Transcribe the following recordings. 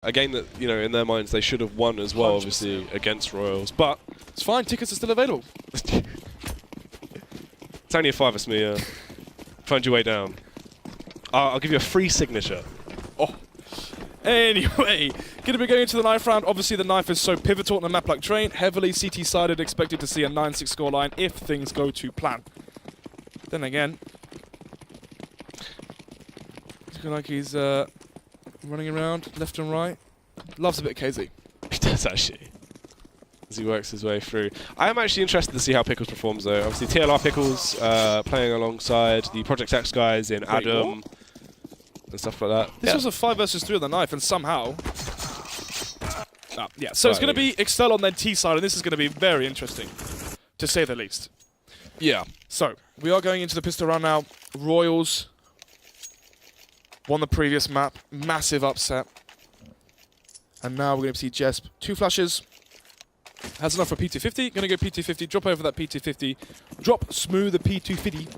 A game that, you know, in their minds they should have won as well, 100%. obviously, against Royals. But it's fine, tickets are still available. it's only a fiver, Smee. Find your way down. I'll give you a free signature. Oh. Anyway, going to be going into the knife round. Obviously, the knife is so pivotal in a map like Train. Heavily CT-sided, expected to see a 9-6 scoreline if things go to plan. Then again, it's looking like he's running around left and right. Loves a bit of KZ. He does, actually, as he works his way through. I am actually interested to see how Pickles performs, though. Obviously, TLR Pickles playing alongside the Project X guys in Adam and stuff like that. This was a 5 versus 3 on the knife, and somehow... yeah, so it's going to be exceL on their T side, and this is going to be very interesting, to say the least. Yeah. So, we are going into the pistol round now. Royals won the previous map. Massive upset. And now we're going to see Jesp. 2 flashes. Has enough for P250. Going to go P250. Drop over that P250. Drop smooth the P250.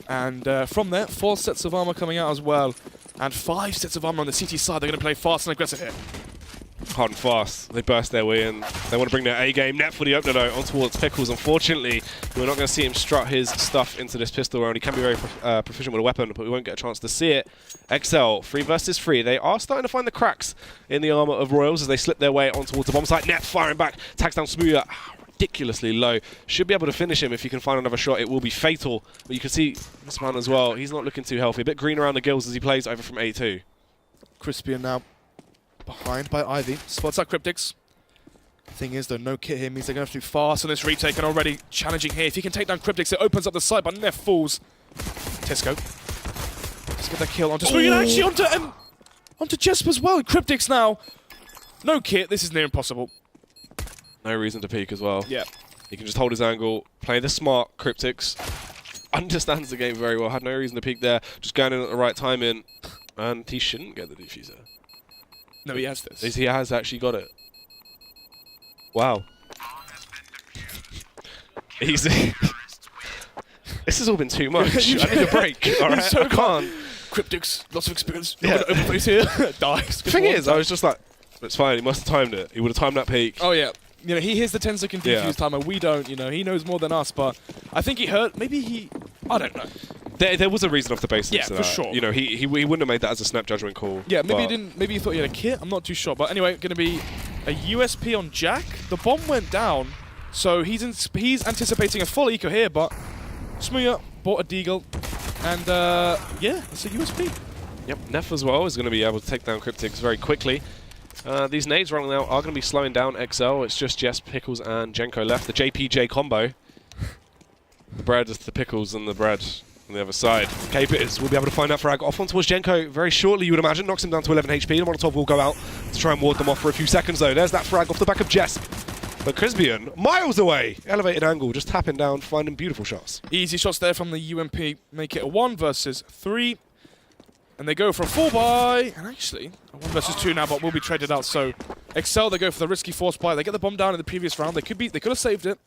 And from there, 4 sets of armor coming out as well. And 5 sets of armor on the CT side. They're going to play fast and aggressive here. Hard and fast. They burst their way in. They want to bring their A game. Net for the opener, though, on towards Pickles. Unfortunately, we're not going to see him strut his stuff into this pistol round. He can be very proficient with a weapon, but we won't get a chance to see it. exceL, 3 versus 3. They are starting to find the cracks in the armor of Royals as they slip their way on towards the bomb site. Net firing back. Tags down Smooth. Ridiculously low. Should be able to finish him if he can find another shot. It will be fatal. But you can see this man as well. He's not looking too healthy. A bit green around the gills as he plays over from A2. Crispian now behind by Ivy. Spots out Cryptics. Thing is, though, no kit here means they're going to have to be fast on this retake, and already challenging here. If he can take down Cryptics, it opens up the side, but Neff falls. Tesco. Let's get that kill onto Smooth, and actually onto Jesp as well. Cryptics now. No kit. This is near impossible. No reason to peek as well. Yeah. He can just hold his angle, play the smart Cryptics. Understands the game very well. Had no reason to peek there. Just going in at the right timing. And he shouldn't get the defuser. No, he has this. He has actually got it. Wow. Easy. This has all been too much. I need a break. All right, so I can't. Cryptics, lots of experience. Yeah. Open face here. Dies. The thing is, I was just like, it's fine. He must have timed it. He would have timed that peak. Oh yeah. You know, he hears the 10-second defuse timer. We don't. You know, he knows more than us. But I think he heard. Maybe he. I don't know. There was a reason off the basis. Yeah, to for that. sure. You know, he wouldn't have made that as a snap judgment call. Yeah, maybe he didn't. Maybe he thought he had a kit. I'm not too sure. But anyway, going to be a USP on Jack. The bomb went down, so he's anticipating a full eco here. But Smooth bought a deagle, and yeah, it's a USP. Yep, Neff as well is going to be able to take down Cryptics very quickly. These nades running out are going to be slowing down exceL. It's just Jess, Pickles, and Jenko left. The JPJ combo. The bread is the Pickles and the bread on the other side. K-Bitters will be able to find that frag off on towards Jenko very shortly, you would imagine. Knocks him down to 11 HP. The Molotov will go out to try and ward them off for a few seconds, though. There's that frag off the back of Jess. But Crispian, miles away. Elevated angle, just tapping down, finding beautiful shots. Easy shots there from the UMP. Make it a 1 versus 3. And they go for a 4-buy, and actually, a 1 versus 2 now, but will be traded out. So, exceL, they go for the risky force buy. They get the bomb down in the previous round. They could have saved it.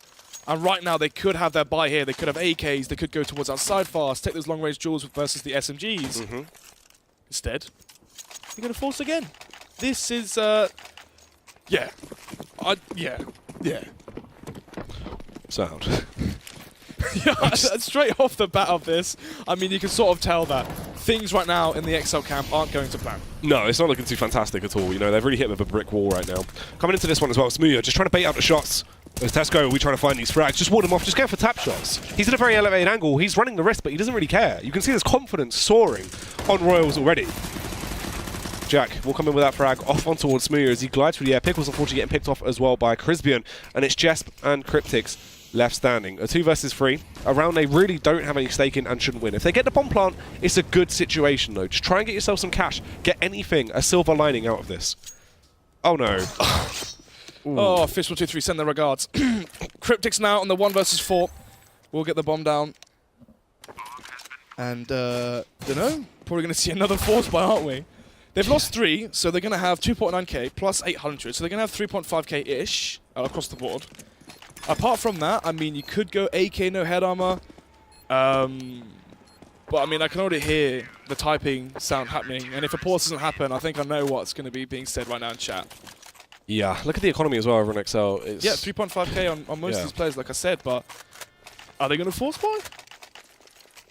And right now, they could have their buy here. They could have AKs. They could go towards outside fast, take those long-range duels versus the SMGs. Instead, they're going to force again. This is, yeah. Yeah. Sound. Yeah, straight off the bat of this, I mean, you can sort of tell that things right now in the exceL camp aren't going to plan. No, it's not looking too fantastic at all. You know, they've really hit with a brick wall right now. Coming into this one as well, Smooth just trying to bait out the shots. As Tesco, we trying to find these frags. Just ward him off, just go for tap shots. He's at a very elevated angle. He's running the risk, but he doesn't really care. You can see his confidence soaring on Royals already. Jack will come in with that frag off on towards Smooth as he glides through the air. Pickles unfortunately getting picked off as well by Crispian. And it's Jesp and Cryptics left standing. A 2 versus 3. A round they really don't have any stake in and shouldn't win. If they get the bomb plant, it's a good situation though. Just try and get yourself some cash. Get anything, a silver lining out of this. Oh no. Oh, Fish123, send their regards. Cryptics now on the 1 versus 4. We'll get the bomb down. And, dunno, probably going to see another force buy, aren't we? They've lost 3, so they're going to have 2.9k plus 800, so they're going to have 3.5k-ish across the board. Apart from that, I mean, you could go AK no head armor. But I mean, I can already hear the typing sound happening, and if a pause doesn't happen, I think I know what's going to be being said right now in chat. Yeah, look at the economy as well over in exceL. It's Yeah, 3.5k on most of these players, like I said, but are they going to force buy?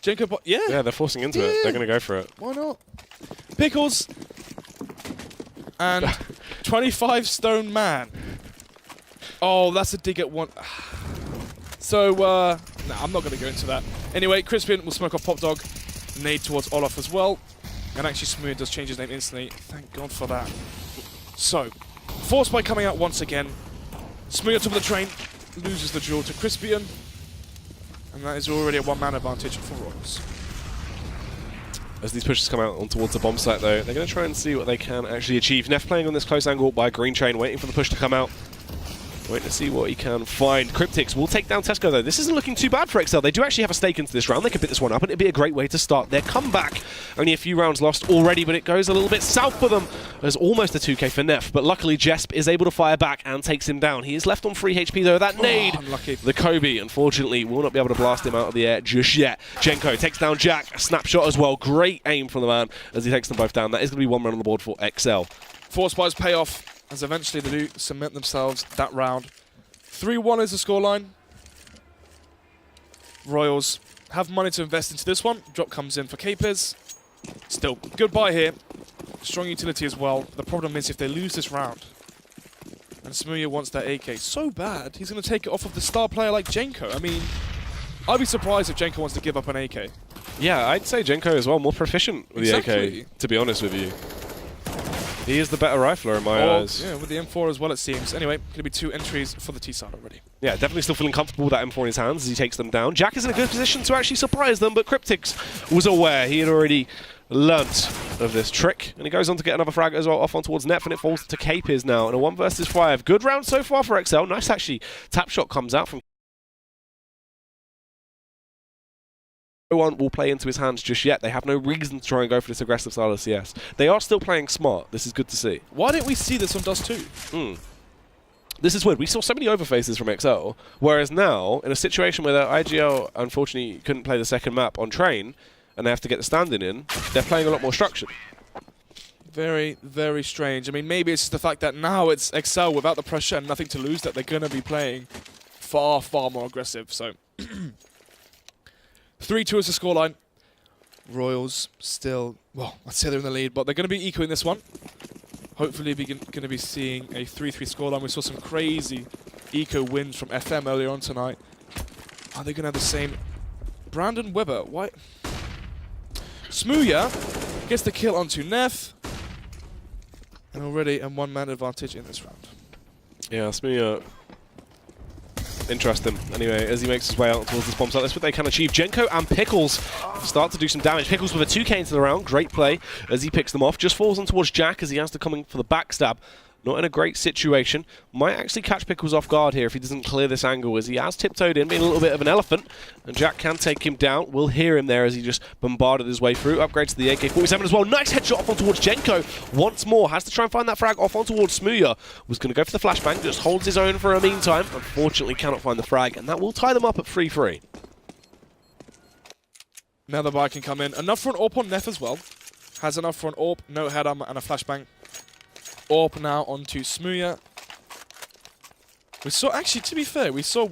Jenko, Yeah, they're forcing into it. They're going to go for it. Why not? Pickles and 25 stone man. Oh, that's a dig at one. So, nah, I'm not going to go into that. Anyway, Crispian will smoke off Pop Dog. Nade towards Olaf as well. And actually, Smooth does change his name instantly. Thank God for that. So, Force Spike coming out once again. Smooth at top of the train. Loses the duel to Crispian. And that is already a one-man advantage for Royals. As these pushes come out on towards the bomb site, though, they're going to try and see what they can actually achieve. Neff playing on this close angle by Green Chain, waiting for the push to come out. Waiting to see what he can find. Cryptics will take down Tesco, though. This isn't looking too bad for exceL. They do actually have a stake into this round. They could pick this one up, and it'd be a great way to start their comeback. Only a few rounds lost already, but it goes a little bit south for them. There's almost a 2k for Neff, but luckily Jesp is able to fire back and takes him down. He is left on 3 HP, though. That nade, unlucky. The Kobe, unfortunately, will not be able to blast him out of the air just yet. Jenko takes down Jack. A snapshot as well. Great aim from the man as he takes them both down. That is going to be one run on the board for exceL. Force Spikes pay off as eventually they do cement themselves that round. 3-1 is the scoreline. Royals have money to invest into this one. Drop comes in for Capers. Still, good buy here. Strong utility as well. The problem is if they lose this round, and Smooya wants that AK so bad, he's going to take it off of the star player like Jenko. I mean, I'd be surprised if Jenko wants to give up an AK. Yeah, I'd say Jenko as well, more proficient with the AK, to be honest with you. He is the better rifler in my eyes. Yeah, with the M4 as well, it seems. Anyway, going to be 2 entries for the T-side already. Yeah, definitely still feeling comfortable with that M4 in his hands as he takes them down. Jack is in a good position to actually surprise them, but Cryptics was aware. He had already learnt of this trick, and he goes on to get another frag as well off on towards Neff, and it falls to Capers now in a 1 versus 5. Good round so far for exceL. Nice, actually. Tap shot comes out from no one will play into his hands just yet. They have no reason to try and go for this aggressive style of CS. They are still playing smart. This is good to see. Why didn't we see this on Dust 2? This is weird. We saw so many overfaces from exceL, whereas now, in a situation where the IGL unfortunately couldn't play the second map on train, and they have to get the standing in, they're playing a lot more structured. Very, very strange. I mean, maybe it's the fact that now it's exceL without the pressure and nothing to lose that they're going to be playing far, far more aggressive. So 3-2 is the scoreline. Royals still, well, I'd say they're in the lead, but they're going to be ecoing this one. Hopefully we're going to be seeing a 3-3 scoreline. We saw some crazy eco wins from FM earlier on tonight. Are they going to have the same? Brandon Weber, why? Smooya gets the kill onto Neff. And already a one-man advantage in this round. Yeah, Smooya. Interesting. Anyway, as he makes his way out towards this bomb site, that's what they can achieve. Jenko and Pickles start to do some damage. Pickles with a 2k into the round. Great play as he picks them off. Just falls on towards Jack as he has to come in for the backstab. Not in a great situation. Might actually catch Pickles off guard here if he doesn't clear this angle, as he has tiptoed in, being a little bit of an elephant. And Jack can take him down. We'll hear him there as he just bombarded his way through. Upgrades to the AK-47 as well. Nice headshot off on towards Jenko. Once more, has to try and find that frag off on towards Smooya. Was going to go for the flashbang, just holds his own for a meantime. Unfortunately, cannot find the frag, and that will tie them up at 3-3. Now the buy can come in. Enough for an AWP on Neff as well. Has enough for an AWP, no head and a flashbang. AWP now onto Smooya. We saw, actually, to be fair, we saw,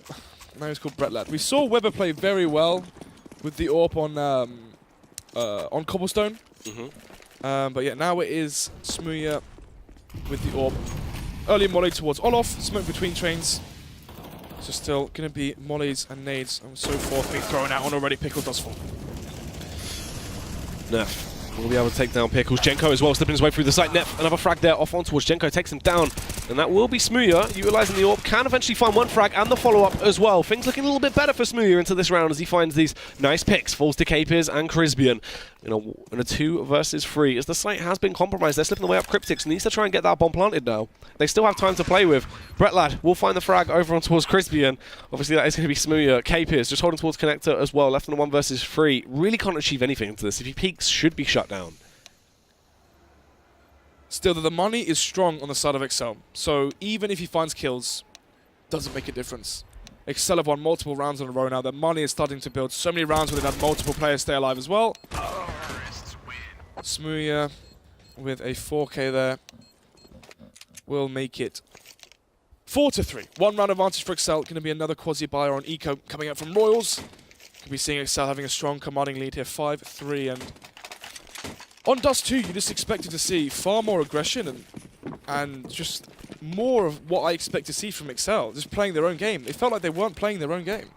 now he's called Brett Ladd. We saw Weber play very well with the AWP on Cobblestone. But yeah, now it is Smooya with the AWP. Early molly towards Olaf, smoke between trains. So still going to be mollies and nades and so forth being thrown out on already. Pickle does fall. Neff will be able to take down Pickles. Jenko as well, slipping his way through the site. Neff, another frag there, off on towards Jenko, takes him down. And that will be Smooya, utilising the AWP. Can eventually find one frag and the follow-up as well. Things looking a little bit better for Smooya into this round as he finds these nice picks. Falls to Capers and Crispian in a 2 versus 3. As the site has been compromised, they're slipping the way up. Cryptics needs to try and get that bomb planted now. They still have time to play with. Brett Ladd will find the frag over on towards Crispian. Obviously that is going to be Smooya. Capers just holding towards Connector as well. Left in a 1 versus 3. Really can't achieve anything into this. If he peeks, should be shut down. Still, the money is strong on the side of exceL. So even if he finds kills, doesn't make a difference. exceL have won multiple rounds in a row now. Their money is starting to build. So many rounds where they've had multiple players stay alive as well. Smooya with a 4K there will make it 4-3. 1 round advantage for exceL. Going to be another quasi-buyer on Eco coming out from Royals. Could be seeing exceL having a strong commanding lead here, 5-3. And on Dust 2, you just expected to see far more aggression and just more of what I expect to see from exceL, just playing their own game. It felt like they weren't playing their own game.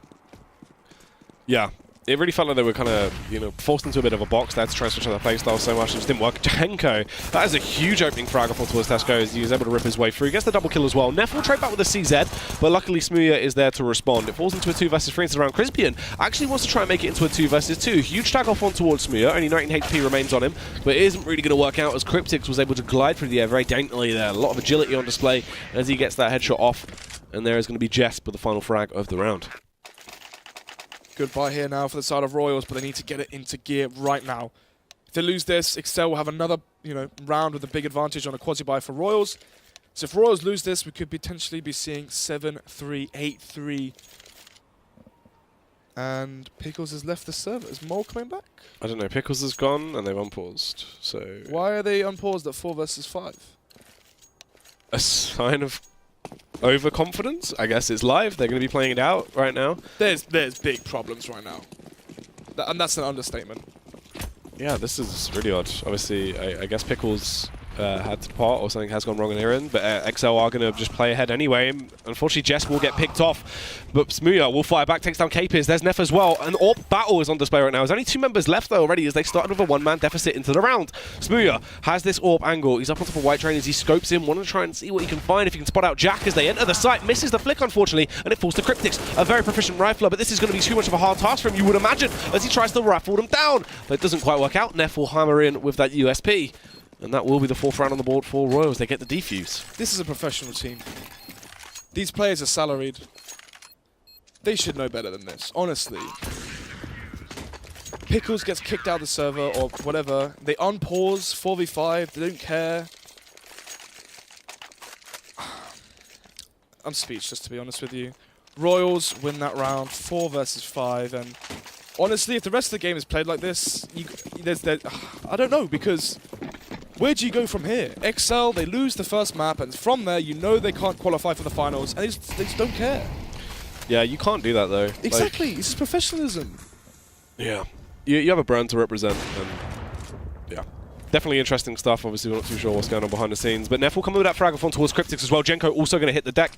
Yeah. It really felt like they were kind of, forced into a bit of a box. They had to try and switch on their playstyle so much, it just didn't work. Jenko, that is a huge opening frag off towards exceL as he was able to rip his way through. He gets the double kill as well. Neff will trade back with a CZ, but luckily Smooya is there to respond. It falls into a 2 versus 3 into the round. Crispian actually wants to try and make it into a 2 versus 2. Huge tag off on towards Smooya. Only 19 HP remains on him, but it isn't really going to work out as Cryptix was able to glide through the air very daintily there. A lot of agility on display as he gets that headshot off, and there is going to be Jesp with the final frag of the round. Goodbye here now for the side of Royals, but they need to get it into gear right now. If they lose this, exceL will have another, round with a big advantage on a quasi-buy for Royals. So if Royals lose this, we could potentially be seeing 7-3, 8-3. And Pickles has left the server. Is Mole coming back? I don't know. Pickles is gone, and they've unpaused. So why are they unpaused at 4 versus 5? A sign of overconfidence? I guess it's live. They're going to be playing it out right now. There's big problems right now. And that's an understatement. Yeah, this is really odd. Obviously, I guess Pickles had to depart or something has gone wrong in their end, but exceL are going to just play ahead anyway. Unfortunately, Jess will get picked off, but Smooya will fire back, takes down Capiz. There's Neff as well. An AWP battle is on display right now. There's only 2 members left though already as they started with a 1-man deficit into the round. Smooya has this AWP angle. He's up on top of White Train as he scopes in, wanting to try and see what he can find, if he can spot out Jack as they enter the site. Misses the flick, unfortunately, and it falls to Cryptix, a very proficient rifler, but this is going to be too much of a hard task for him, you would imagine, as he tries to rifle them down. But it doesn't quite work out. Neff will hammer in with that USP. And that will be the 4th round on the board for Royals. They get the defuse. This is a professional team. These players are salaried. They should know better than this, honestly. Pickles gets kicked out of the server or whatever. They unpause 4v5. They don't care. I'm speechless, to be honest with you. Royals win that round 4 versus 5. And honestly, if the rest of the game is played like this, I don't know, because where do you go from here? exceL, they lose the first map, and from there, they can't qualify for the finals, and they just don't care. Yeah, you can't do that, though. Exactly. It's just professionalism. Yeah. You have a brand to represent, and yeah. Definitely interesting stuff. Obviously, we're not too sure what's going on behind the scenes, but Neff will come with that frag-a-thon towards Cryptix as well. Jenko also going to hit the deck.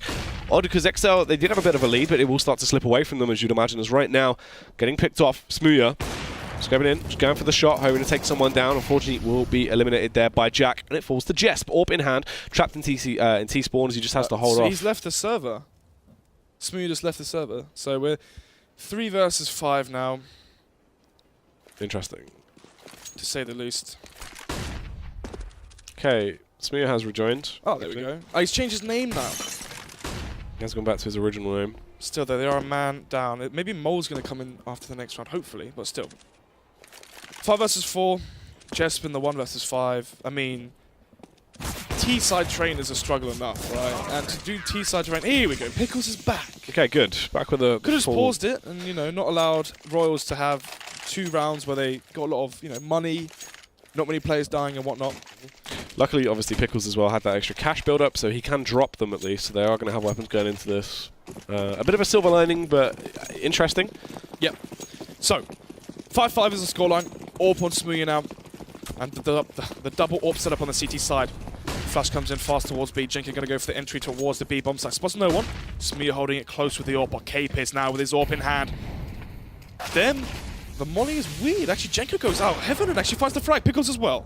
Odd, because exceL, they did have a bit of a lead, but it will start to slip away from them, as you'd imagine, as right now, getting picked off. Smooya scrubbing in, just going for the shot, hoping to take someone down. Unfortunately, will be eliminated there by Jack, and it falls to Jesp. AWP in hand, trapped in T-spawn, as he just has to hold off. He's left the server. Smooya just left the server. So we're 3 versus 5 now. Interesting. To say the least. Okay, Smooya has rejoined. Oh, there we go. Oh, he's changed his name now. He has gone back to his original name. Still, though, they are a man down. Maybe Mole's going to come in after the next round, hopefully, but still. 5 versus 4. Jesp in the 1 versus 5. I mean, T-side train is a struggle enough, right? And to do T-side train, here we go. Pickles is back. Okay, good. Back with a could have paused it and, not allowed Royals to have 2 rounds where they got a lot of, money, not many players dying and whatnot. Luckily, obviously, Pickles as well had that extra cash build-up, so he can drop them at least. So they are going to have weapons going into this. A bit of a silver lining, but interesting. Yep. So, 5-5 is the scoreline. AWP on Smooya now. And the double AWP set up on the CT side. Flash comes in fast towards B. Jenko going to go for the entry towards the B bomb site. Spots no one. Smooya holding it close with the AWP. But Capiz now with his AWP in hand. Then, the molly is weird. Actually, Jenko goes out. Heaven and actually finds the frag. Pickles as well.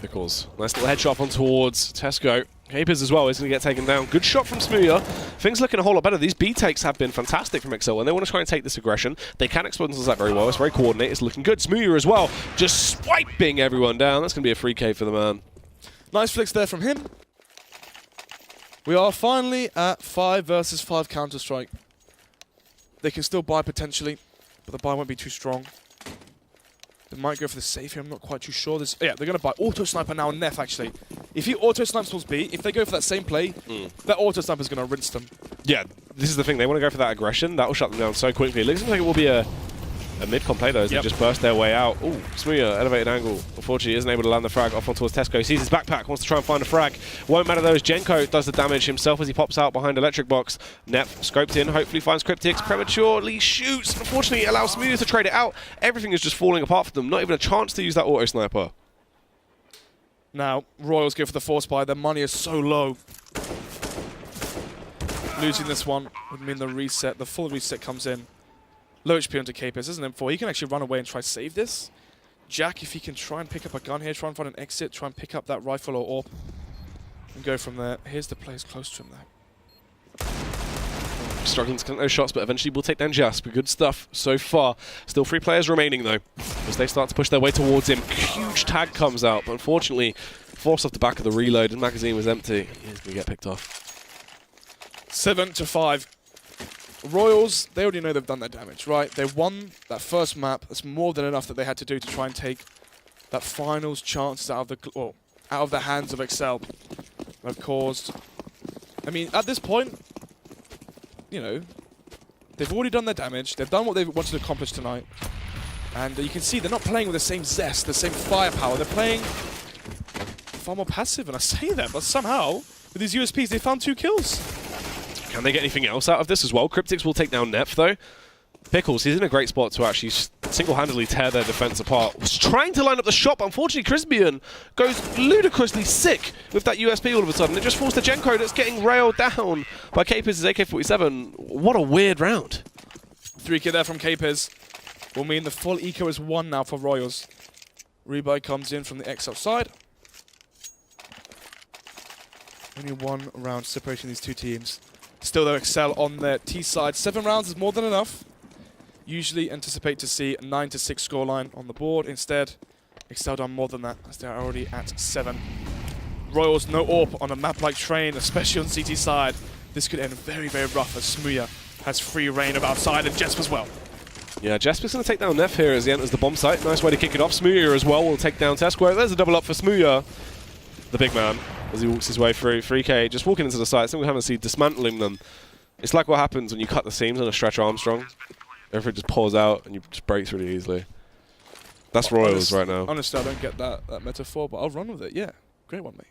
Pickles. Nice little headshot on towards Tesco. Capiz as well is going to get taken down. Good shot from Smooya. Things looking a whole lot better. These B takes have been fantastic from exceL, and they want to try and take this aggression. They can explode into that very well. It's very coordinated. It's looking good. Smooya as well, just swiping everyone down. That's going to be a free K for the man. Nice flicks there from him. We are finally at 5 versus 5 Counter-Strike. They can still buy potentially, but the buy won't be too strong. They might go for the safe here. I'm not quite too sure. Yeah, they're going to buy Auto Sniper now. Neff, actually. If he auto-snipes towards B, if they go for that same play, that auto-sniper is going to rinse them. Yeah, this is the thing. They want to go for that aggression. That will shut them down so quickly. It looks like it will be a mid-com play, though, as they just burst their way out. Ooh, smooya, elevated angle. Unfortunately, isn't able to land the frag off on towards Tesco. Sees his backpack, wants to try and find a frag. Won't matter, though, as Jenko does the damage himself as he pops out behind Electric Box. Nep scoped in, hopefully finds Cryptix, prematurely shoots. Unfortunately, it allows smooya to trade it out. Everything is just falling apart for them. Not even a chance to use that auto-sniper. Now, Royals go for the force buy. Their money is so low. Losing this one would mean the full reset comes in. Low HP onto Capers, isn't M4. He can actually run away and try to save this. Jack, if he can try and pick up a gun here, try and find an exit, try and pick up that rifle or AWP, and go from there. Here's the players close to him, though. Struggling to connect those shots, but eventually will take down Jasper. Good stuff so far. Still 3 players remaining, though, as they start to push their way towards him. Huge tag comes out, but unfortunately, forced off the back of the reload. His magazine was empty. He's going to get picked off. 7-5. Royals, they already know they've done their damage, right? They won that first map. That's more than enough that they had to do to try and take that finals chance out of the hands of exceL. They've caused... I mean, at this point, you know, they've already done their damage. They've done what they wanted to accomplish tonight. And you can see they're not playing with the same zest, the same firepower. They're playing far more passive, and I say that, but somehow, with these USPs, they found 2 kills. Can they get anything else out of this as well? Cryptix will take down Nep, though. Pickles, he's in a great spot to actually single-handedly tear their defense apart. Was trying to line up the shot, but unfortunately Crispian goes ludicrously sick with that USP all of a sudden. It just forced the Genko that's getting railed down by Capers' AK-47. What a weird round. 3K there from Capers will mean the full eco is 1 now for Royals. Rebuy comes in from the exceL side. Only 1 round separating these 2 teams. Still, though, exceL on their T side. 7 rounds is more than enough. Usually anticipate to see a 9-6 scoreline on the board. Instead, exceL done more than that, as they are already at 7. Royals, no AWP on a map like Train, especially on CT side. This could end very, very rough, as smooya has free reign of outside, and Jesp as well. Yeah, Jesper's going to take down Nef here as he enters the bomb site. Nice way to kick it off. smooya as well will take down Tesco. There's a double up for smooya, the big man, as he walks his way through. 3K just walking into the site. Something we haven't seen dismantling them. It's like what happens when you cut the seams on a Stretch Armstrong. Everything just pours out and you just breaks really easily. That's Royals right now. Honestly, I don't get that metaphor, but I'll run with it. Yeah, great one, mate.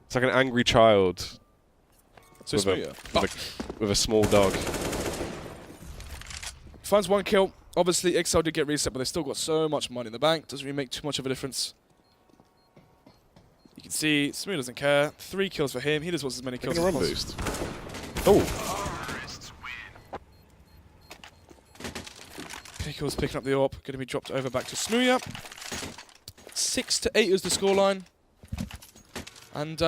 It's like an angry child So with a small dog. Finds 1 kill. Obviously, exceL did get reset, but they still got so much money in the bank. Doesn't really make too much of a difference. You can see smooya doesn't care. 3 kills for him. He just wants as many kills as possible. Boost. Oh. Pickles picking up the AWP. Going to be dropped over back to smooya. 6-8 is the scoreline. And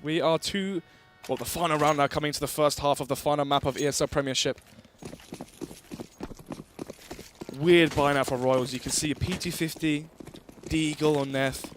we are the final round now, coming to the first half of the final map of ESL Premiership. Weird buy now for Royals. You can see a PT50, Deagle on Neth.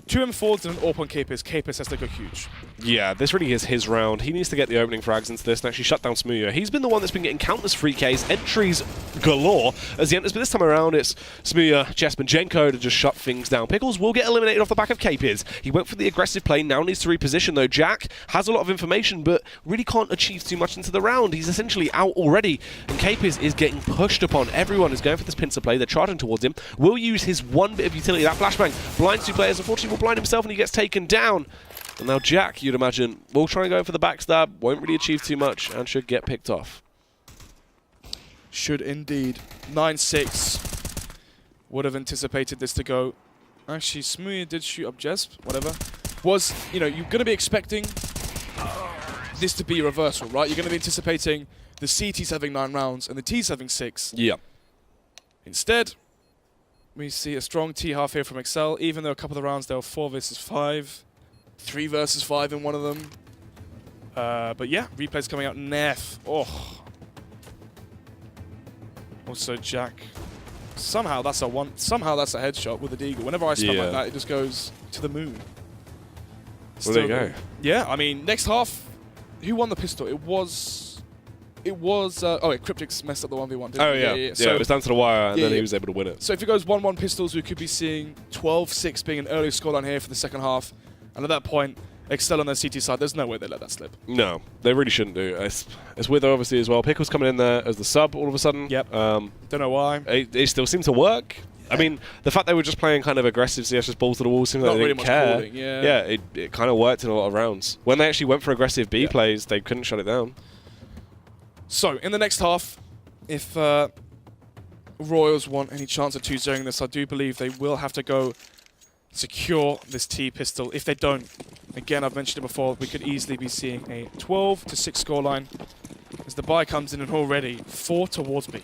2 M4s and an AWP on Capers. Capers has to go huge. Yeah, this really is his round. He needs to get the opening frags into this and actually shut down smooya. He's been the one that's been getting countless free Ks, entries galore as he enters, but this time around it's smooya, Jesp and Jenko to just shut things down. Pickles will get eliminated off the back of Capers. He went for the aggressive play, now needs to reposition though. Jack has a lot of information, but really can't achieve too much into the round. He's essentially out already, and Capers is getting pushed upon. Everyone is going for this pincer play. They're charging towards him. Will use his 1 bit of utility. That flashbang blinds 2 players. Unfortunately, will blind himself and he gets taken down. And now Jack, you'd imagine, will try and go for the backstab, won't really achieve too much, and should get picked off. Should indeed. 9-6. Would have anticipated this to go. Actually, smooya did shoot up Jesp, whatever. You're going to be expecting this to be a reversal, right? You're going to be anticipating the CTs having 9 rounds and the Ts having 6. Yeah. Instead, we see a strong T half here from exceL, even though a couple of the rounds there were 4 versus 5. 3 versus 5 in one of them. But yeah, replays coming out. Nef. Oh. Also Jack. Somehow that's a headshot with a deagle. Whenever I spam like that, it just goes to the moon. Well, there you go. Yeah, I mean, next half, who won the pistol? It was Cryptix messed up the 1v1, didn't he? Yeah, so it was down to the wire, and then he was able to win it. So if it goes 1-1 pistols, we could be seeing 12-6 being an early scoreline here for the second half. And at that point, exceL on their CT side, there's no way they let that slip. No, they really shouldn't do. It's with obviously as well. Pickles coming in there as the sub all of a sudden. Yep. Don't know why. It still seemed to work. I mean, the fact they were just playing kind of aggressive CS, just balls to the wall, seemed like they didn't care. Calling, yeah, it kind of worked in a lot of rounds. When they actually went for aggressive B plays, they couldn't shut it down. So, in the next half, if Royals want any chance of 2-0ing this, I do believe they will have to go secure this T pistol. If they don't, again, I've mentioned it before, we could easily be seeing a 12-6 scoreline as the buy comes in and already 4 towards B.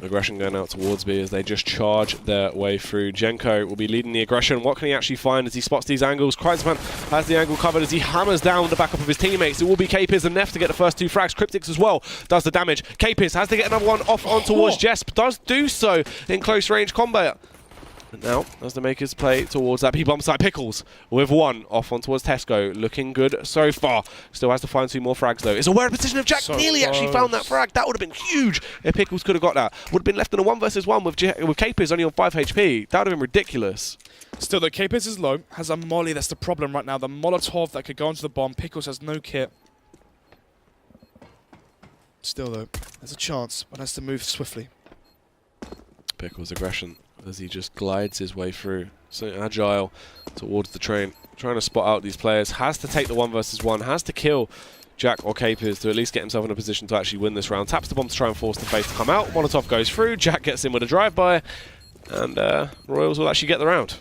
Aggression going out towards B as they just charge their way through. Jenko will be leading the aggression. What can he actually find as he spots these angles? Kreisman has the angle covered as he hammers down the backup of his teammates. It will be KPiz and Neff to get the first 2 frags. Cryptics as well does the damage. KPiz has to get another one off on towards Jesp. Does do so in close range combat. And now, as the makers play towards that P-bomb side, Pickles with 1 off on towards Tesco. Looking good so far. Still has to find 2 more frags though. It's a aware position of Jack. So nearly actually found that frag. That would have been huge if Pickles could have got that. Would have been left in a 1 versus 1 with KPiz only on 5 HP. That would have been ridiculous. Still though, KPiz is low, has a molly, that's the problem right now. The Molotov that could go into the bomb. Pickles has no kit. Still though, there's a chance, but has to move swiftly. Pickles' aggression as he just glides his way through. So agile towards the train. Trying to spot out these players. Has to take the 1 versus 1. Has to kill Jack or KPiz to at least get himself in a position to actually win this round. Taps the bomb to try and force the face to come out. Molotov goes through. Jack gets in with a drive-by. And Royals will actually get the round.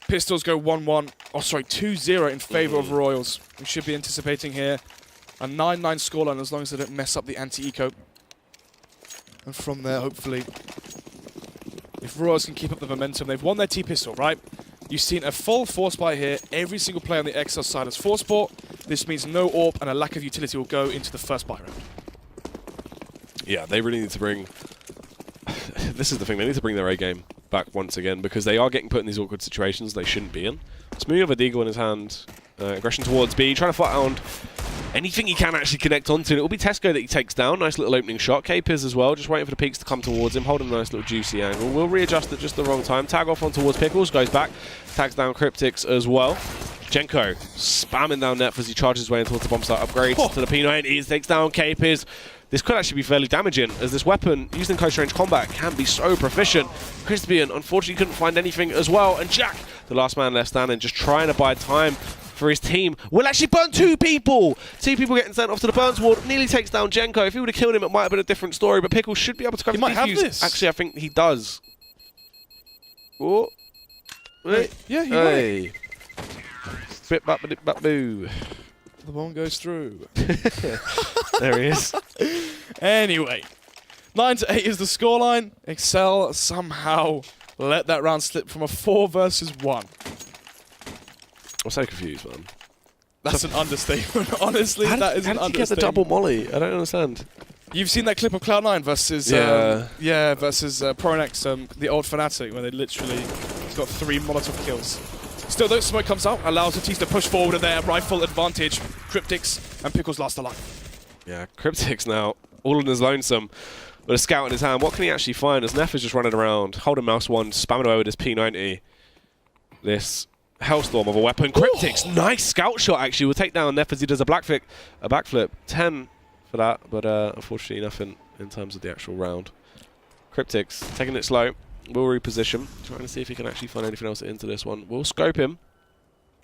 Pistols go 1-1. Oh, sorry, 2-0 in favor of Royals. We should be anticipating here a 9-9 scoreline as long as they don't mess up the anti-eco. And from there, hopefully, if Royals can keep up the momentum, they've won their T-pistol, right? You've seen a full force buy here. Every single player on the exceL side has force bought. This means no AWP and a lack of utility will go into the first buy round. Yeah, they really need to bring... This is the thing, they need to bring their A game back once again because they are getting put in these awkward situations they shouldn't be in. Smooth with a deagle in his hand. Aggression towards B, trying to fight around anything he can actually connect onto. It will be Tesco that he takes down. Nice little opening shot. KPiz as well, just waiting for the peaks to come towards him. Holding a nice little juicy angle. We'll readjust at just the wrong time. Tag off on towards Pickles, goes back. Tags down Cryptics as well. Jenko spamming down Neff as he charges his way in towards the bomb site. Upgrades to the P90s, takes down KPiz. This could actually be fairly damaging, as this weapon, used in close range combat, can be so proficient. Crispian, unfortunately, couldn't find anything as well. And Jack, the last man left standing, just trying to buy time for his team, will actually burn 2 people. 2 people getting sent off to the burns ward. Nearly takes down Jenko. If he would have killed him, it might have been a different story, but Pickles should be able to cover the defuse. Have this. Actually, I think he does. Oh. Yeah, he might. Bip bap bip bap boo. The bomb goes through. There he is. Anyway, 9-8 is the scoreline. exceL somehow let that round slip from a 4 versus 1. I'm so confused, man. That's an understatement. Honestly, that is an understatement. How did you get the double molly? I don't understand. You've seen that clip of Cloud9 versus versus Pronex, the old Fnatic, where they literally got 3 Molotov kills. Still, though, smoke comes out, allows the T's to push forward, and their rifle advantage. Cryptics and Pickles last alive. Yeah, Cryptics now, all in his lonesome, with a scout in his hand. What can he actually find as Neff is just running around, holding mouse 1, spamming away with his P90. This hellstorm of a weapon. Cryptics, nice scout shot actually, will take down Neff as he does a backflip. 10 for that, but unfortunately nothing in terms of the actual round. Cryptics taking it slow. We'll reposition, trying to see if he can actually find anything else into this one. We'll scope him.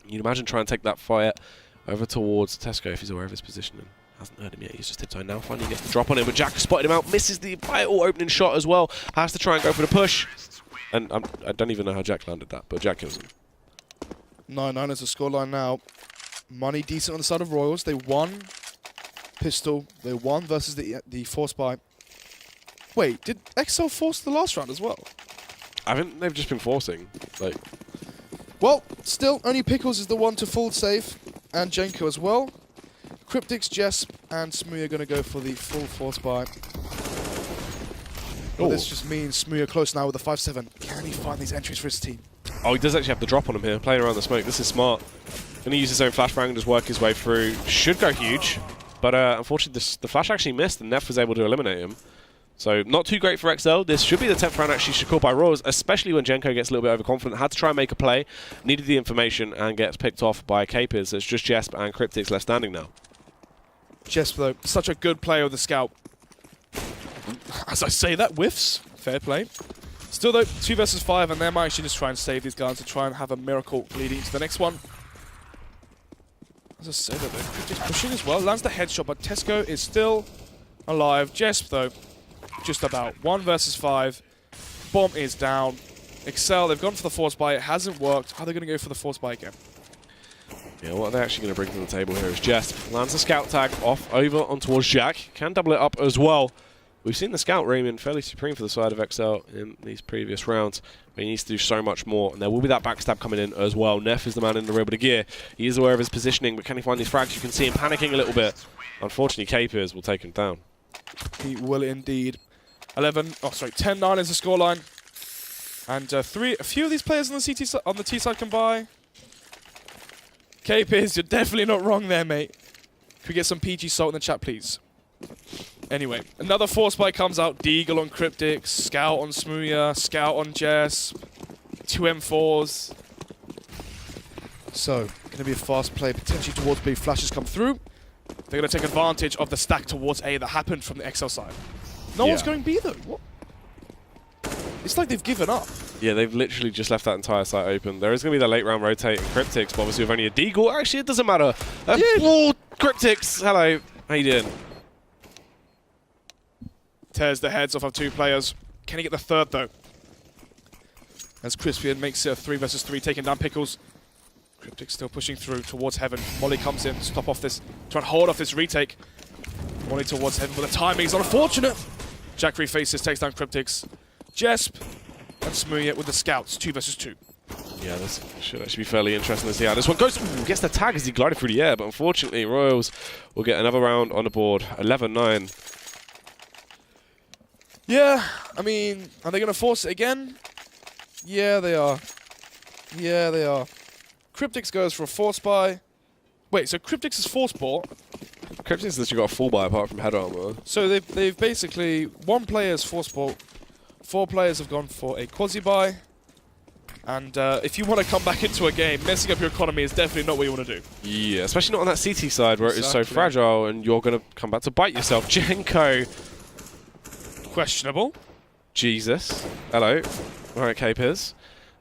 You'd imagine try and take that fire over towards Tesco if he's aware of his positioning. Hasn't heard him yet, he's just tiptoeing now. Finally gets the drop on him, but Jack spotted him out, misses the vital opening shot as well. Has to try and go for the push. And I don't even know how Jack landed that, but Jack kills him. 9-9 is the scoreline now. Money decent on the side of Royals. They won pistol. They won versus the force buy. Wait, did exceL force the last round as well? I think they've just been forcing. Like, well, still, only Pickles is the one to full save, and Jenko as well. Cryptics, Jesp, and Smooth are going to go for the full force buy. Well, this just means Smooth close now with a 5-7. Can he find these entries for his team? oh, he does actually have the drop on him here, playing around the smoke. This is smart. Going to use his own flashbang and just work his way through. Should go huge, but unfortunately the flash actually missed, and Neff was able to eliminate him. So not too great for exceL. This should be the 10th round actually secured by Royals, especially when Jenko gets a little bit overconfident. Had to try and make a play, needed the information, and gets picked off by Capers. It's just Jesp and Cryptix left standing now. Jesp, though, such a good player with the scout. As I say that, whiffs. Fair play. Still, though, 2 versus 5, and they might actually just try and save these guys to try and have a miracle leading into the next one. As I say that, though, Cryptix pushing as well. Lands the headshot, but Tesco is still alive. Jesp, though, just about. 1 versus 5. Bomb is down. exceL, they've gone for the force buy. It hasn't worked. Are they going to go for the force buy again? Yeah, what are they actually going to bring to the table here is Jesp lands a scout tag off over on towards Jack. Can double it up as well. We've seen the scout Raymond fairly supreme for the side of exceL in these previous rounds. But he needs to do so much more, and there will be that backstab coming in as well. Neff is the man in the rear with the gear. He is aware of his positioning, but can he find these frags? You can see him panicking a little bit. Unfortunately, Capers will take him down. He will indeed. 10-9 is the scoreline. And a few of these players on the T side can buy. Capers, you're definitely not wrong there, mate. Can we get some PG salt in the chat, please? Anyway, another force buy comes out. Deagle on Cryptix, Scout on Smooya, Scout on Jesp, 2 M4s. So, going to be a fast play potentially towards B. Flashes come through. They're going to take advantage of the stack towards A that happened from the exceL side. No one's going B though. What? It's like they've given up. Yeah, they've literally just left that entire site open. There is going to be the late round rotating Cryptix, but obviously with only a Deagle, actually it doesn't matter. Oh, Cryptix, hello. How you doing? Tears the heads off of 2 players. Can he get the third though? As Crispian makes it a 3 versus 3, taking down Pickles. Cryptix still pushing through towards Heaven. Molly comes in, stop off this, try and hold off this retake. Molly towards Heaven, but the timing is unfortunate. Jack refaces, takes down Cryptix. Jesp and Smooya with the scouts, 2 versus 2. Yeah, this should actually be fairly interesting to see how this one goes. Ooh, gets the tag as he glided through the air, but unfortunately Royals will get another round on the board. 11-9. Yeah, I mean, are they going to force it again? Yeah, they are. Yeah, they are. Cryptix goes for a force buy. Wait, so Cryptix is force bought. Cryptix has literally got a full buy apart from head armor. So they've basically, 1 player is force bought, 4 players have gone for a quasi buy. And if you want to come back into a game, messing up your economy is definitely not what you want to do. Yeah, especially not on that CT side where it is so fragile and you're going to come back to bite yourself. Jenko. Questionable. Jesus. Hello. Alright, Capers.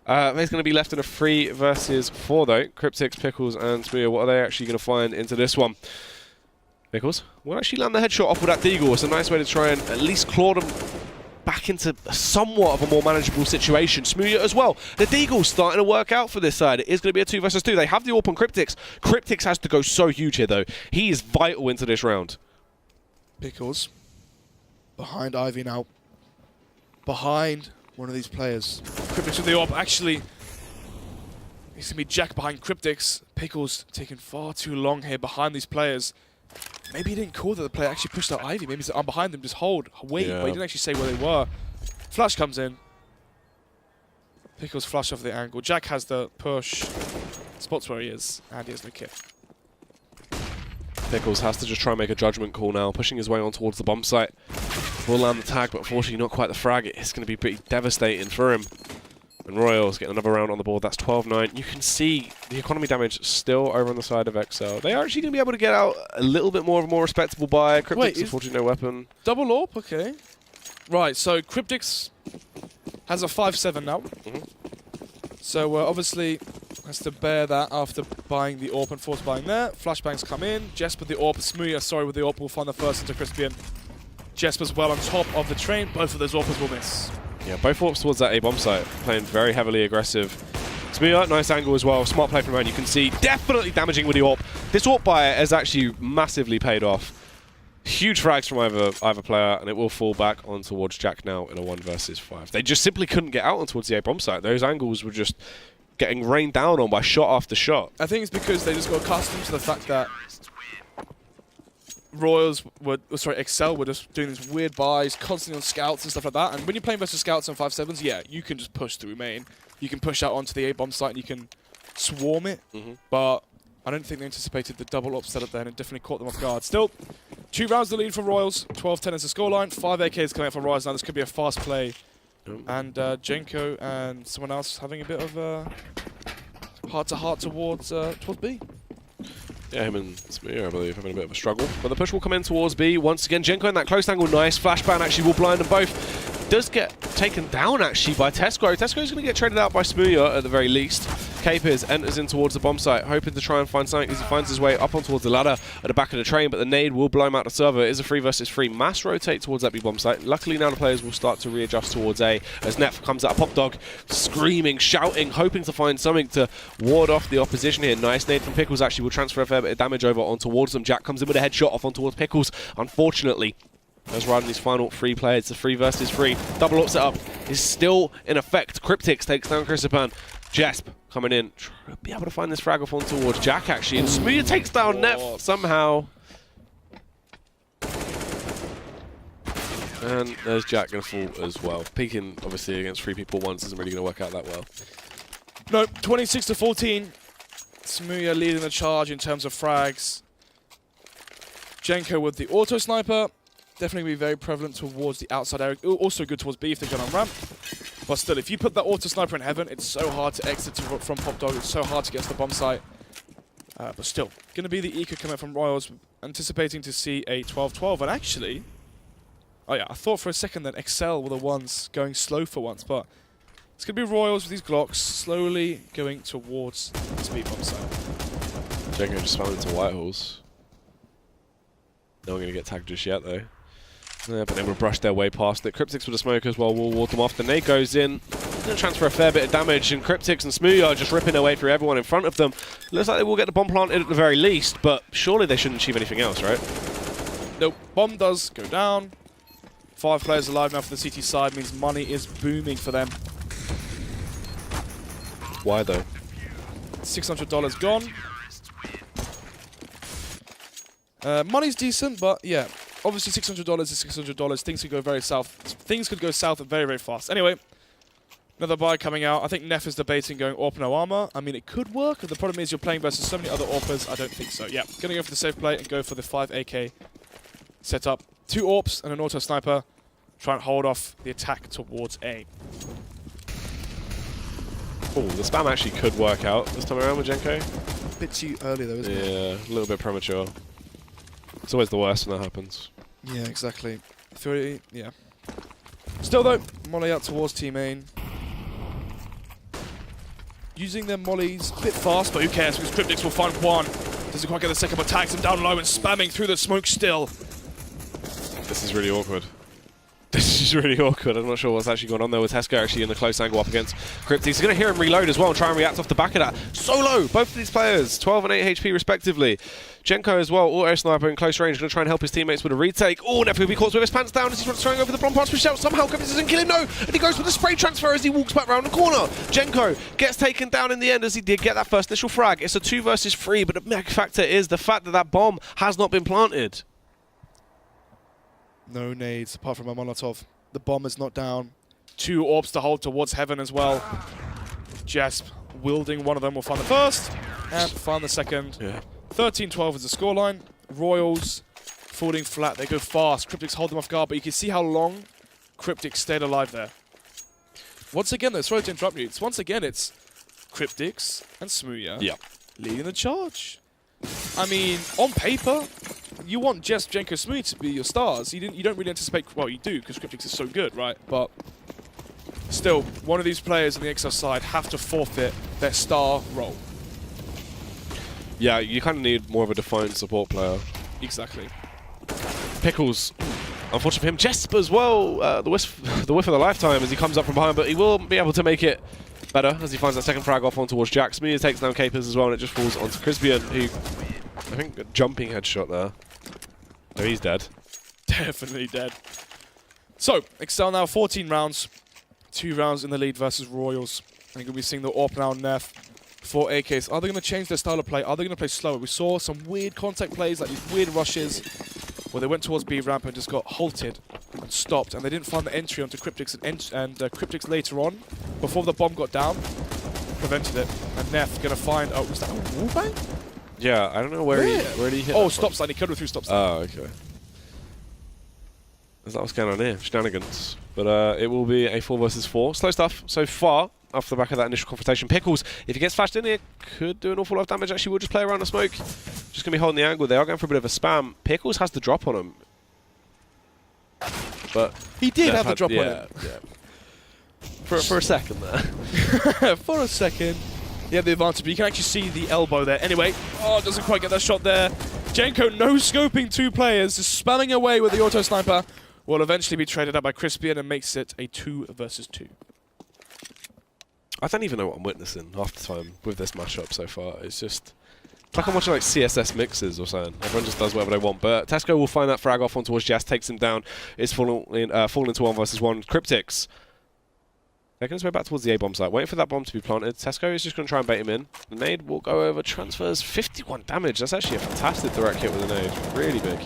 There's going to be left in a 3 versus 4 though. Cryptix, Pickles and Smooya. What are they actually going to find into this one? Pickles will actually land the headshot off with that Deagle. It's a nice way to try and at least claw them back into somewhat of a more manageable situation. Smooya as well. The Deagle's starting to work out for this side. It is going to be a 2 versus 2. They have the AWP on Cryptix. Cryptix has to go so huge here though. He is vital into this round. Pickles. Behind Ivy now. Behind one of these players. Cryptix with the AWP. Actually, it's going to be Jack behind Cryptix. Pickles taking far too long here behind these players. Maybe he didn't call that the player actually pushed out Ivy. Maybe he said, I'm behind them, just hold, wait. Yeah. But he didn't actually say where they were. Flash comes in. Pickles flash off the angle. Jack has the push. Spots where he is, and he has no kit. Pickles has to just try and make a judgment call now, pushing his way on towards the bomb site. Will land the tag, but unfortunately not quite the frag. It's going to be pretty devastating for him. And Royals get another round on the board. That's 12-9. You can see the economy damage still over on the side of exceL. They are actually going to be able to get out a little bit more of a more respectable buy. Cryptix, unfortunately, no weapon. Double AWP, okay. Right, so Cryptix has a 5-7 now. So obviously has to bear that after buying the AWP and force buying there. Flashbangs come in. Jesp with the AWP. Smooya, sorry, with the AWP will find the first into Crispian. Jesp as well on top of the train. Both of those AWPs will miss. Yeah, both AWPs towards that A bomb site, playing very heavily aggressive. Smooya, nice angle as well. Smart play from around. You can see definitely damaging with the AWP. This AWP buy has actually massively paid off. Huge frags from either player, and it will fall back on towards Jack now in a 1 versus 5. They just simply couldn't get out on towards the A bomb site. Those angles were just getting rained down on by shot after shot. I think it's because they just got accustomed to the fact that Royals were, exceL were just doing these weird buys, constantly on scouts and stuff like that. And when you're playing versus scouts on 5-7s, yeah, you can just push through main. You can push out onto the A-bomb site and you can swarm it. But I don't think they anticipated the double AWP setup there, and it definitely caught them off guard. Still, 2 rounds the lead for Royals. 12-10 is the scoreline. 5 AKs coming out for Royals now. This could be a fast play. And Jenko and someone else having a bit of heart-to-heart towards B. Yeah, him and Smear, I believe, having a bit of a struggle. But the push will come in towards B. Once again, Jenko in that close angle, nice. Flashbang actually will blind them both. Does get taken down, actually, by Tesco. Tesco's going to get traded out by Smear at the very least. Capers enters in towards the bomb site, hoping to try and find something as he finds his way up on towards the ladder at the back of the train, but the nade will blow him out the server. It is a 3 versus 3. Mass rotate towards that B bomb site. Luckily, now the players will start to readjust towards A as Neff comes out, Pop Dog, screaming, shouting, hoping to find something to ward off the opposition here. Nice nade from Pickles, actually, will transfer a fair bit of damage over on towards them. Jack comes in with a headshot off on towards Pickles. Unfortunately, as riding these final 3 players, the 3 versus 3 double up setup is still in effect. Cryptix takes down Chrysopan. Jesp coming in, trying to be able to find this frag off on towards Jack, actually, and Smooth takes down Neff somehow. And there's Jack going to fall as well. Peeking, obviously, against 3 people once isn't really going to work out that well. No, 26-14. Smuya leading the charge in terms of frags. Jenko with the auto sniper. Definitely be very prevalent towards the outside area. Also good towards B if they're going on ramp. But still, if you put that auto sniper in heaven, it's so hard to exit from Pop Dog. It's so hard to get to the bomb site. But still, going to be the eco coming from Royals, anticipating to see a 12-12. And actually, oh yeah, I thought for a second that exceL were the ones going slow for once, but it's going to be Royals with these Glocks slowly going towards the speed bomb site. Jenko just found into Whitehall's. No one going to get tagged just yet, though. Yeah, but they will brush their way past it. Cryptix with the smoke as well will ward them off. The nade goes in. Going to transfer a fair bit of damage, and Cryptix and Smooth are just ripping their way through everyone in front of them. Looks like they will get the bomb planted at the very least, but surely they shouldn't achieve anything else, right? Nope. Bomb does go down. 5 players alive now for the CT side, means money is booming for them. Why, though? $600 gone. Money's decent, but yeah. Obviously, $600 is $600. Things could go very south. Things could go south very, very fast. Anyway, another buy coming out. I think Neff is debating going AWP no armor. I mean, it could work. The problem is you're playing versus so many other AWPers. I don't think so. Yeah, going to go for the safe play and go for the 5 AK setup. 2 AWPs and an auto sniper. Try and hold off the attack towards A. Oh, the spam actually could work out this time around with Jenko. A bit too early though, isn't it? Yeah, a little bit premature. It's always the worst when that happens. Yeah, exactly. Fury, yeah. Still though, molly out towards team main. Using their mollies a bit fast, but who cares because Cryptix will find one. Doesn't quite get the second, but tags him down low and spamming through the smoke still. This is really awkward. This is really awkward. I'm not sure what's actually going on there with Tesco actually in the close angle up against Cryptix. He's going to hear him reload as well and try and react off the back of that. Solo, both of these players, 12 and 8 HP respectively. Jenko as well, auto sniper in close range, going to try and help his teammates with a retake. Oh, Neff will be caught with his pants down as he's throwing over the bomb pass, which out somehow Cryptix doesn't kill him, no! And he goes with a spray transfer as he walks back round the corner. Jenko gets taken down in the end as he did get that first initial frag. It's a 2 versus 3, but the mega factor is the fact that that bomb has not been planted. No nades apart from a Molotov. The bomb is not down. 2 AWPs to hold towards heaven as well. Jesp wielding one of them will find the first and find the second. Yeah. 13-12 is the scoreline. Royals falling flat. They go fast. Cryptix hold them off guard, but you can see how long Cryptix stayed alive there. Once again, though, sorry to interrupt you. Once again, it's Cryptix and Smuya leading the charge. I mean, on paper, you want Jesp, Jenko, Smooth to be your stars. You don't really anticipate. Well, you do because Cryptix is so good, right? But still, one of these players on the exceL side have to forfeit their star role. Yeah, you kind of need more of a defined support player. Exactly. Pickles, unfortunately for him, Jesp as well. The whiff of the lifetime as he comes up from behind, but he will be able to make it better as he finds that second frag off on towards Jack. Smear takes down Capers as well, and it just falls onto Crispian, who I think a jumping headshot there. No, he's dead. Definitely dead. So, exceL now 14 rounds. 2 rounds in the lead versus Royals. I think we'll be seeing the AWP now Neff. 4 AKs. Are they going to change their style of play? Are they going to play slower? We saw some weird contact plays, like these weird rushes, where they went towards B ramp and just got halted and stopped, and they didn't find the entry onto Cryptix, and Cryptix later on, before the bomb got down, prevented it. And Neff going to find... Oh, was that a wallbang? Yeah, I don't know where he hit. Oh, stop sign. He cut through stop sign. Oh, okay. Is that what's going on here? Shenanigans. But it will be a 4 versus 4. Slow stuff so far off the back of that initial confrontation. Pickles, if he gets flashed in here, could do an awful lot of damage. Actually, we'll just play around the smoke. Just going to be holding the angle. They are going for a bit of a spam. Pickles has the drop on him. But he did have the drop on him. Yeah. For a second there. For a second. He had the advantage, but you can actually see the elbow there. Anyway, oh, doesn't quite get that shot there. Jenko no-scoping 2 players, just spamming away with the auto sniper. Will eventually be traded out by Crispian and makes it a 2 versus 2. I don't even know what I'm witnessing half the time with this matchup so far. It's just... It's like I'm watching like CSS mixes or something. Everyone just does whatever they want. But exceL will find that frag off on towards Jazz, takes him down. It's falling into 1 versus 1. Cryptics taking his way back towards the A-bomb site, waiting for that bomb to be planted. exceL is just going to try and bait him in. The nade will go over, transfers 51 damage. That's actually a fantastic direct hit with the nade. Really big.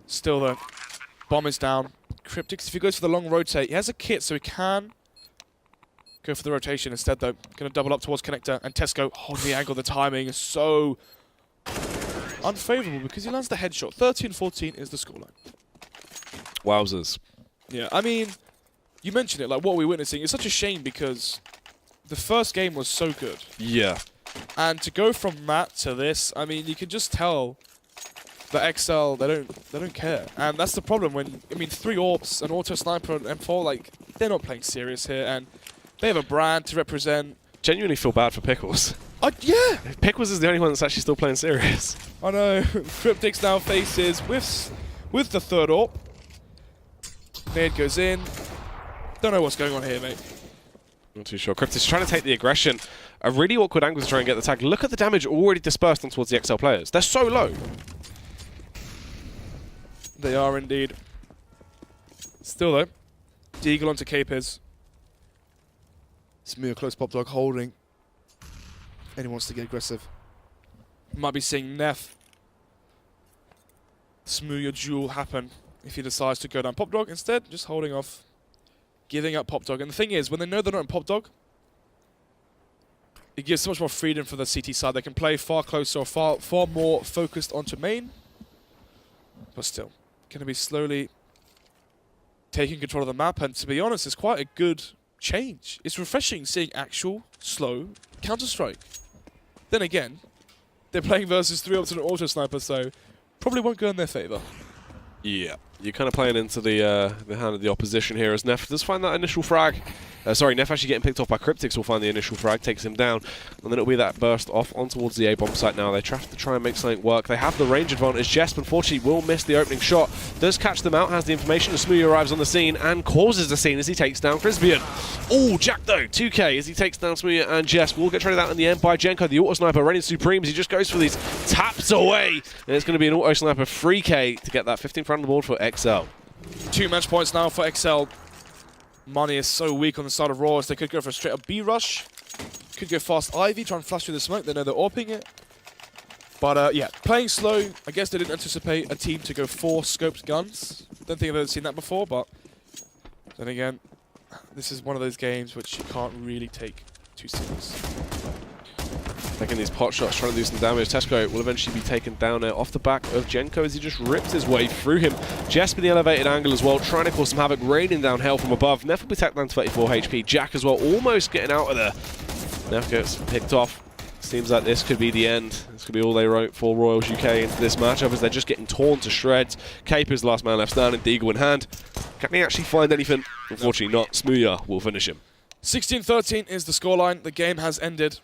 Still though, bomb is down. Cryptics, if he goes for the long rotate, he has a kit so he can go for the rotation. Instead though, going to double up towards connector, and exceL holding the angle. The timing is so unfavourable because he lands the headshot. 13-14 is the scoreline. Wowzers. Yeah, I mean, you mentioned it, like what we're witnessing. It's such a shame because the first game was so good. Yeah. And to go from that to this, I mean, you can just tell that exceL, they don't care. And that's the problem when, I mean, 3 AWPs, an auto sniper, and M4, like, they're not playing serious here. And they have a brand to represent. Genuinely feel bad for Pickles. Yeah! Pickles is the only one that's actually still playing serious. I know. Cryptics now faces with the 3rd AWP. Nade goes in. Don't know what's going on here, mate. Not too sure. Cryptics trying to take the aggression. A really awkward angle to try and get the tag. Look at the damage already dispersed on towards the exceL players. They're so low. They are indeed. Still though, Deagle onto Capers. Smear close pop dog holding. And he wants to get aggressive. Might be seeing Neff Smooth duel happen if he decides to go down pop dog. Instead, just holding off, giving up pop dog. And the thing is, when they know they're not in pop dog, it gives so much more freedom for the CT side. They can play far closer, far more focused onto main. But still, going to be slowly taking control of the map. And to be honest, it's quite a good change. It's refreshing seeing actual, slow Counter-Strike. Then again, they're playing versus 3 AWPs and an auto sniper, so probably won't go in their favour. Yeah, you're kind of playing into the hand of the opposition here as Neff does find that initial frag. Sorry, Neff actually getting picked off by Cryptics will find the initial frag, takes him down, and then it'll be that burst off on towards the A-bomb site now. They have to try and make something work. They have the range advantage. Jesp, unfortunately, will miss the opening shot. Does catch them out, has the information. Smooth arrives on the scene and causes the scene as he takes down Crispian. Oh, Jack though, 2K as he takes down Smooth and Jesp. Will get traded out in the end by Jenko, the auto sniper, reigning supreme as he just goes for these taps away. And it's going to be an auto sniper 3K to get that 15th round on the board for exceL. 2 match points now for exceL. Money is so weak on the side of Royals. They could go for a straight up B rush. Could go fast Ivy, try and flash through the smoke. They know they're AWPing it. But yeah, playing slow. I guess they didn't anticipate a team to go 4 scoped guns. Don't think I've ever seen that before, but then again, this is one of those games which you can't really take too serious. Taking these pot shots, trying to do some damage. exceL will eventually be taken down off the back of Jenko as he just rips his way through him. Jesp in the elevated angle as well, trying to cause some havoc, raining down hell from above. Neff will be taken down to 34 HP. Jack as well, almost getting out of there. Neff gets picked off. Seems like this could be the end. This could be all they wrote for Royals UK into this matchup as they're just getting torn to shreds. Capers, last man left standing, Deagle in hand. Can he actually find anything? Unfortunately not. Smooya will finish him. 16-13 is the scoreline. The game has ended.